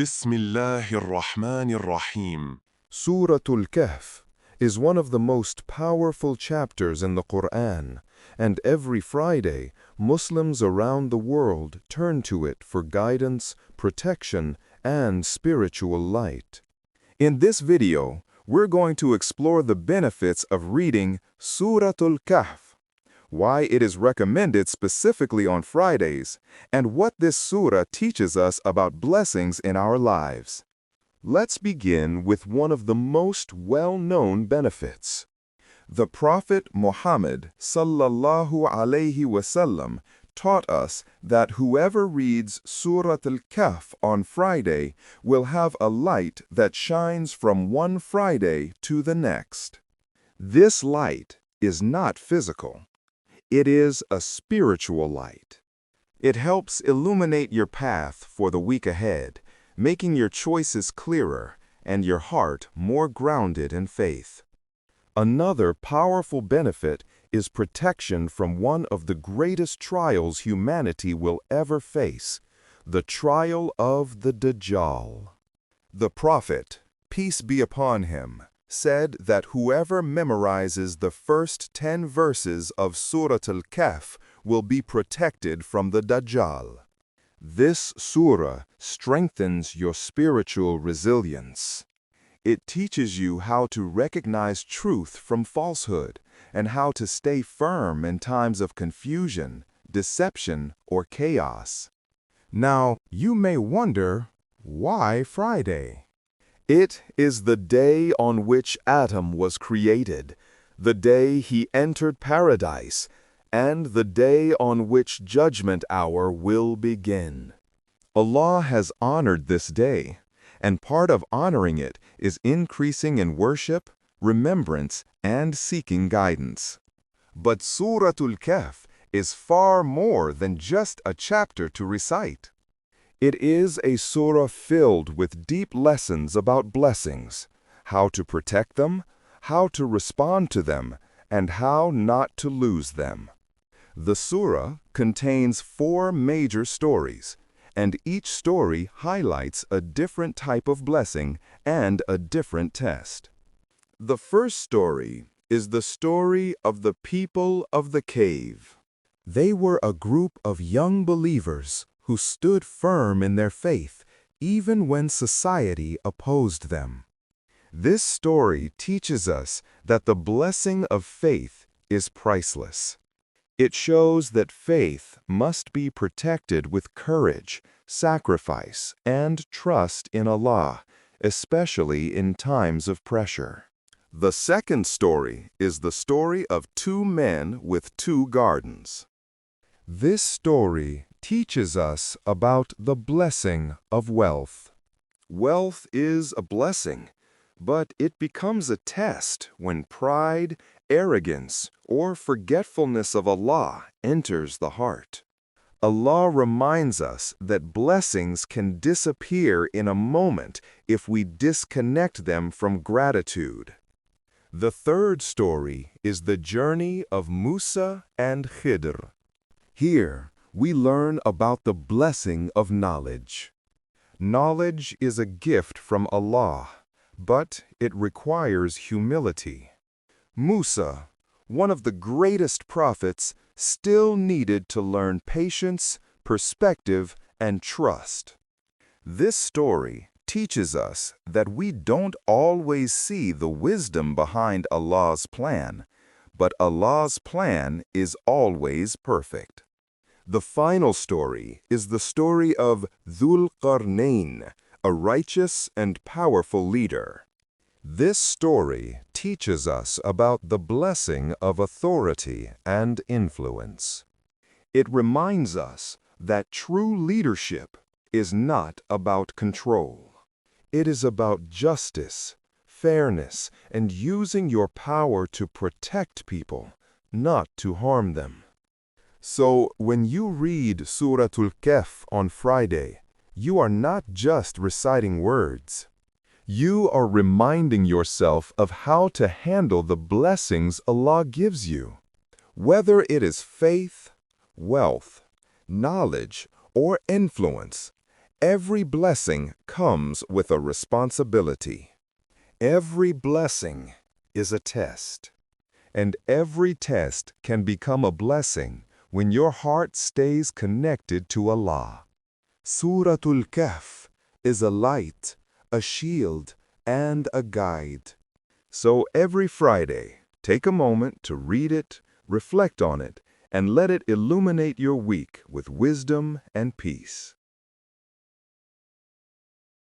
بسم الله الرحمن الرحيم. Surah Al-Kahf is one of the most powerful chapters in the Quran, and every Friday, Muslims around the world turn to it for guidance, protection, and spiritual light. In this video, we're going to explore the benefits of reading Surah Al-Kahf, why it is recommended specifically on Fridays, and what this surah teaches us about blessings in our lives. Let's begin with one of the most well-known benefits. The Prophet Muhammad sallallahu alaihi wasallam taught us that whoever reads Surah Al-Kahf on Friday will have a light that shines from one Friday to the next. This light is not physical. It is a spiritual light. It helps illuminate your path for the week ahead, making your choices clearer and your heart more grounded in faith. Another powerful benefit is protection from one of the greatest trials humanity will ever face, the trial of the Dajjal. The Prophet, peace be upon him, said that whoever memorizes the first 10 verses of Surah Al-Kahf will be protected from the Dajjal. This surah strengthens your spiritual resilience. It teaches you how to recognize truth from falsehood and how to stay firm in times of confusion, deception, or chaos. Now, you may wonder, why Friday? It is the day on which Adam was created, the day he entered paradise, and the day on which Judgment Hour will begin. Allah has honored this day, and part of honoring it is increasing in worship, remembrance, and seeking guidance. But Surah Al-Kahf is far more than just a chapter to recite. It is a surah filled with deep lessons about blessings, how to protect them, how to respond to them, and how not to lose them. The surah contains 4 major stories, and each story highlights a different type of blessing and a different test. The first story is the story of the people of the cave. They were a group of young believers who stood firm in their faith even when society opposed them. This story teaches us that the blessing of faith is priceless. It shows that faith must be protected with courage, sacrifice, and trust in Allah, especially in times of pressure. The second story is the story of 2 men with 2 gardens. This story teaches us about the blessing of wealth. Wealth is a blessing, but it becomes a test when pride, arrogance, or forgetfulness of Allah enters the heart. Allah reminds us that blessings can disappear in a moment if we disconnect them from gratitude. The third story is the journey of Musa and Khidr. Here, we learn about the blessing of knowledge. Knowledge is a gift from Allah, but it requires humility. Musa, one of the greatest prophets, still needed to learn patience, perspective, and trust. This story teaches us that we don't always see the wisdom behind Allah's plan, but Allah's plan is always perfect. The final story is the story of Dhul Qarnayn, a righteous and powerful leader. This story teaches us about the blessing of authority and influence. It reminds us that true leadership is not about control. It is about justice, fairness, and using your power to protect people, not to harm them. So, when you read Surah Al-Kahf on Friday, you are not just reciting words. You are reminding yourself of how to handle the blessings Allah gives you. Whether it is faith, wealth, knowledge, or influence, Every blessing comes with a responsibility. Every blessing is a test. And every test can become a blessing when your heart stays connected to Allah. Surah Al-Kahf is a light, a shield, and a guide. So every Friday, take a moment to read it, reflect on it, and let it illuminate your week with wisdom and peace.